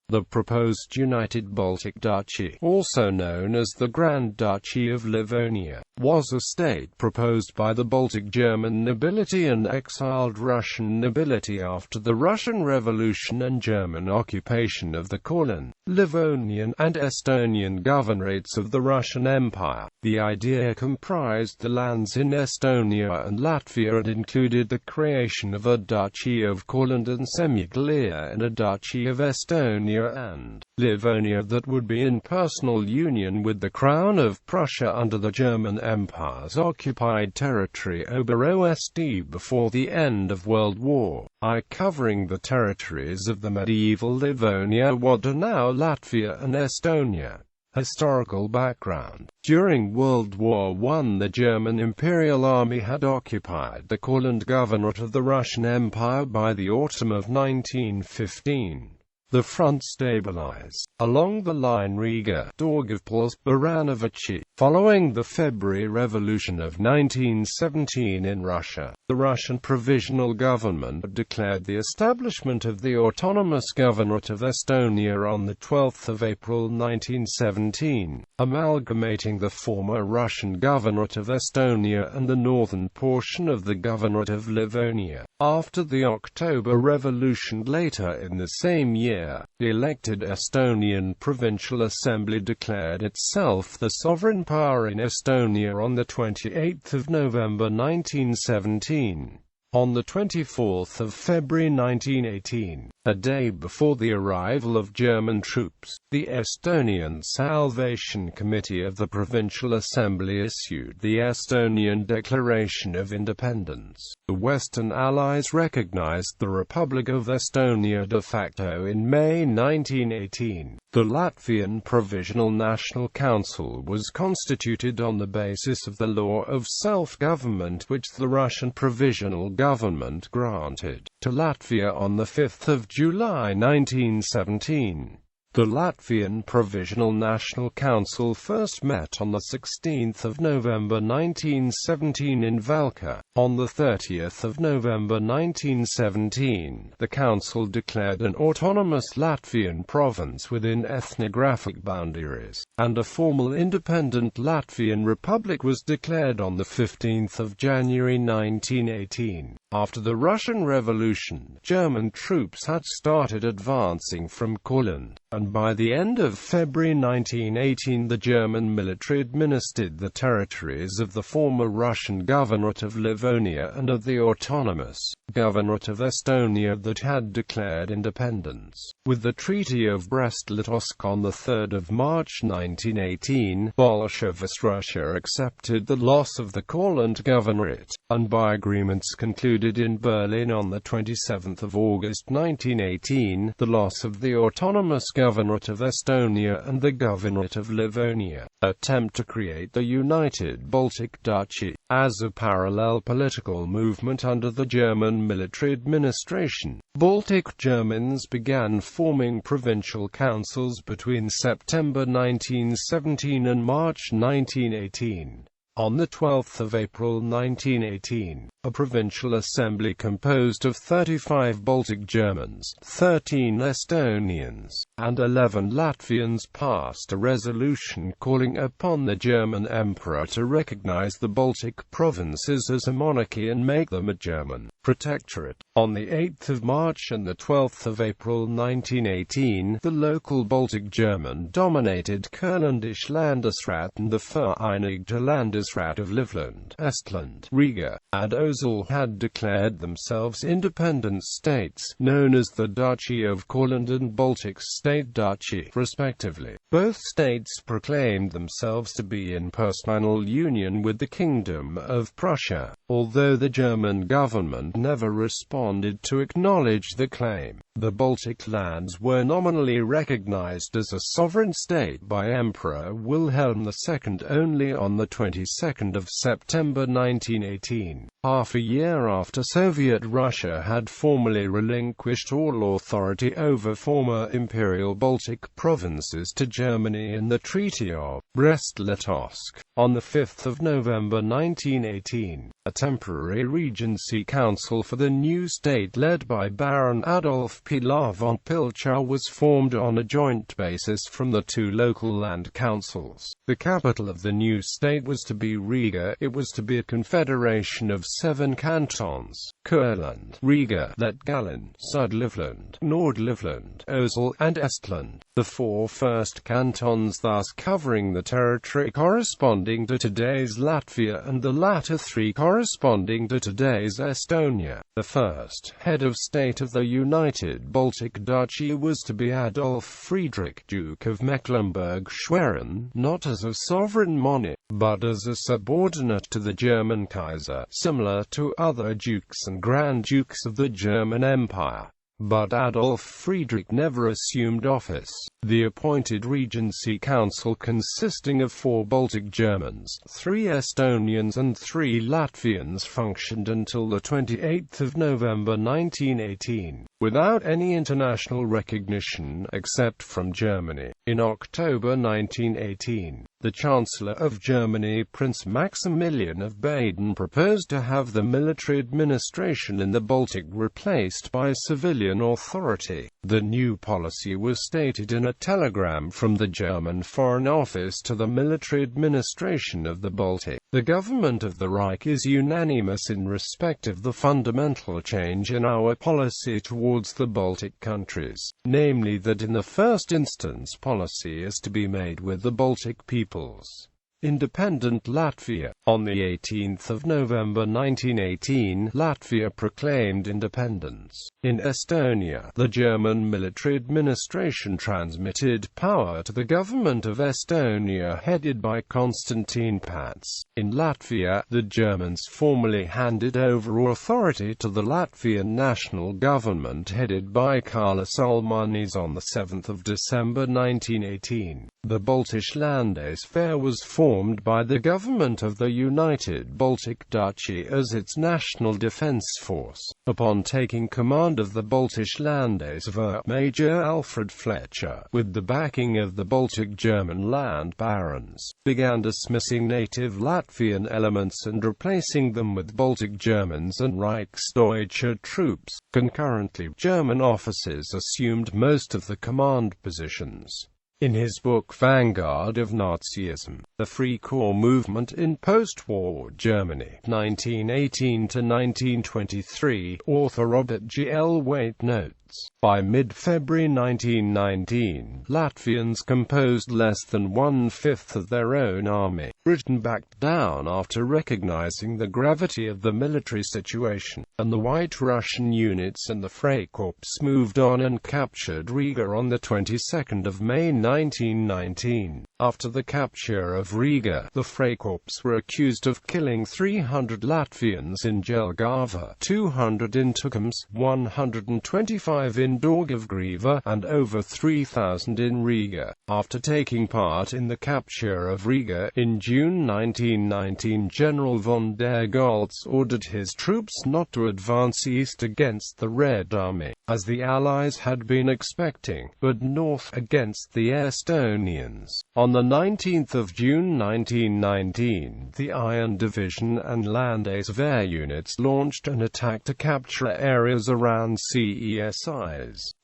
The proposed United Baltic Duchy, also known as the Grand Duchy of Livonia, was a state proposed by the Baltic German nobility and exiled Russian nobility after the Russian Revolution and German occupation of the Courland, Livonian, and Estonian governorates of the Russian Empire. The idea comprised the lands in Estonia and Latvia and included the creation of a Duchy of Courland and Semigallia and a Duchy of Estonia and Livonia that would be in personal union with the Crown of Prussia under the German Empire's occupied territory Ober Ost before the end of World War I, covering the territories of the medieval Livonia, what are now Latvia and Estonia. Historical background: during World War I, the German Imperial Army had occupied the Courland governorate of the Russian Empire by the autumn of 1915. The front stabilized along the line Riga-Daugavpils-Baranovichi. Following the February Revolution of 1917 in Russia, the Russian Provisional Government declared the establishment of the autonomous governorate of Estonia on 12 April 1917, amalgamating the former Russian governorate of Estonia and the northern portion of the governorate of Livonia. After the October Revolution later in the same year, the elected Estonian Provincial Assembly declared itself the sovereign power in Estonia on 28 November 1917. On 24 February 1918, a day before the arrival of German troops, the Estonian Salvation Committee of the Provincial Assembly issued the Estonian Declaration of Independence. The Western Allies recognized the Republic of Estonia de facto in May 1918. The Latvian Provisional National Council was constituted on the basis of the law of self-government which the Russian Provisional Government granted to Latvia on 5 July 1917. The Latvian Provisional National Council first met on 16 November 1917 in Valka. On 30 November 1917, the Council declared an autonomous Latvian province within ethnographic boundaries, and a formal independent Latvian Republic was declared on 15 January 1918. After the Russian Revolution, German troops had started advancing from Courland, and by the end of February 1918 the German military administered the territories of the former Russian Governorate of Livonia and of the autonomous Governorate of Estonia that had declared independence. With the Treaty of Brest-Litovsk on 3 March 1918, Bolshevist Russia accepted the loss of the Courland Governorate, and by agreements concluded in Berlin on 27 August 1918, the loss of the autonomous Governorate of Estonia and the Governorate of Livonia. Attempt to create the United Baltic Duchy, as a parallel political movement under the German military administration. Baltic Germans began forming provincial councils between September 1917 and March 1918. On 12 April 1918, a provincial assembly composed of 35 Baltic Germans, 13 Estonians, and 11 Latvians passed a resolution calling upon the German Emperor to recognize the Baltic provinces as a monarchy and make them a German protectorate. On 8 March and 12 April 1918, the local Baltic German-dominated Kurländische Landesrat and the Vereinigte Landesrat of Livland, Estland, Riga, and Osel had declared themselves independent states, known as the Duchy of Courland and Baltic State Duchy, respectively. Both states proclaimed themselves to be in personal union with the Kingdom of Prussia, although the German government never responded to acknowledge the claim. The Baltic lands were nominally recognized as a sovereign state by Emperor Wilhelm II only on the 22nd of September 1918, half a year after Soviet Russia had formally relinquished all authority over former imperial Baltic provinces to Germany in the Treaty of Brest-Litovsk. On the 5th of November 1918, a temporary regency council for the new state led by Baron Adolf Pilar von Pilchow was formed on a joint basis from the two local land councils. The capital of the new state was to be Riga. It was to be a confederation of 7 cantons: Courland, Riga, Latgallen, Sud-Livland, Nord-Livland, Osel, and Estland. The 4 first cantons thus covering the territory corresponding to today's Latvia, and the latter 3 corresponding to today's Estonia. The first head of state of the United Baltic Duchy was to be Adolf Friedrich, Duke of Mecklenburg-Schwerin, not as a sovereign monarch, but as a subordinate to the German Kaiser, similar to other dukes and Grand Dukes of the German Empire. But Adolf Friedrich never assumed office. The appointed Regency Council, consisting of 4 Baltic Germans, 3 Estonians and 3 Latvians, functioned until the 28th of November 1918, without any international recognition except from Germany. In October 1918, the Chancellor of Germany, Prince Maximilian of Baden, proposed to have the military administration in the Baltic replaced by civilian authority. The new policy was stated in a telegram from the German Foreign Office to the military administration of the Baltic. The government of the Reich is unanimous in respect of the fundamental change in our policy towards the Baltic countries, namely that in the first instance policy is to be made with the Baltic peoples. Independent Latvia. On the 18th of November 1918, Latvia proclaimed independence. In Estonia, the German military administration transmitted power to the government of Estonia headed by Konstantin Pats. In Latvia, the Germans formally handed over authority to the Latvian national government headed by Kārlis Ulmanis on the 7th of December 1918. The Baltisch Landeswehr was formed by the government of the United Baltic Duchy as its national defense force. Upon taking command of the Baltisch Landeswehr, Major Alfred Fletcher, with the backing of the Baltic German land barons, began dismissing native Latvian elements and replacing them with Baltic Germans and Reichsdeutsche troops. Concurrently, German officers assumed most of the command positions. In his book Vanguard of Nazism, the Free Corps Movement in Post-War Germany, 1918–1923, author Robert G. L. Waite notes, by mid-February 1919, Latvians composed less than 1/5 of their own army. Britain backed down after recognizing the gravity of the military situation, and the White Russian units and the Freikorps moved on and captured Riga on the 22nd of May 1919. After the capture of Riga, the Freikorps were accused of killing 300 Latvians in Jelgava, 200 in Tukums, 125 in Daugavgrīva, and over 3,000 in Riga. After taking part in the capture of Riga in June 1919, General von der Goltz ordered his troops not to advance east against the Red Army, as the Allies had been expecting, but north against the Estonians. On the 19th of June 1919, the Iron Division and Landeswehr units launched an attack to capture areas around CESIs.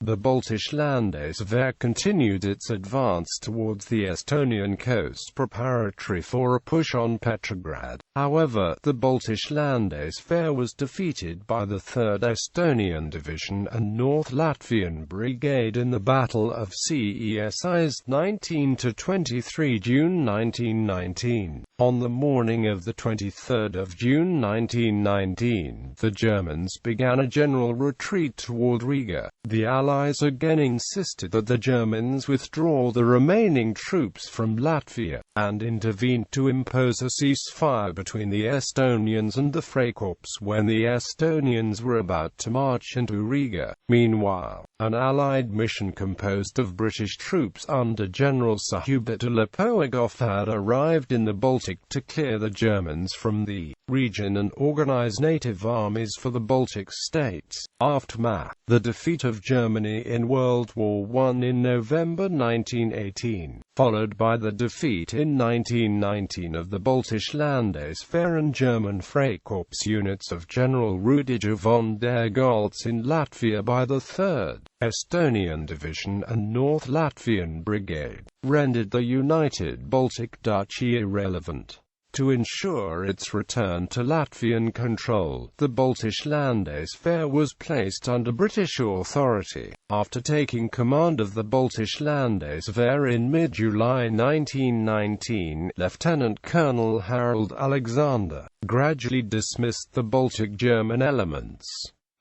The Baltisch Landeswehr continued its advance towards the Estonian coast preparatory for a push on Petrograd. However, the Baltisch Landeswehr was defeated by the 3rd Estonian Division and North Latvian Brigade in the Battle of CESIs, 19–23 June 1919. On the morning of the 23rd of June 1919, the Germans began a general retreat toward Riga. The Allies again insisted that the Germans withdraw the remaining troops from Latvia, and intervened to impose a ceasefire between the Estonians and the Freikorps when the Estonians were about to march into Riga. Meanwhile, an Allied mission composed of British troops under General Sir Hubert de Lepoegoff had arrived in the Baltic to clear the Germans from the region and organize native armies for the Baltic states. Aftermath: the defeat of Germany in World War I in November 1918, followed by the defeat in 1919 of the Baltic Landeswehr and German Freikorps units of General Rudiger von der Goltz in Latvia by the 3rd Estonian Division and North Latvian Brigade, rendered the United Baltic Duchy irrelevant. To ensure its return to Latvian control, the Baltic Landeswehr was placed under British authority. After taking command of the Baltic Landeswehr in mid-July 1919, Lieutenant Colonel Harold Alexander gradually dismissed the Baltic German elements.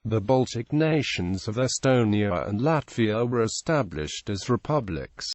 The Baltic nations of Estonia and Latvia were established as republics.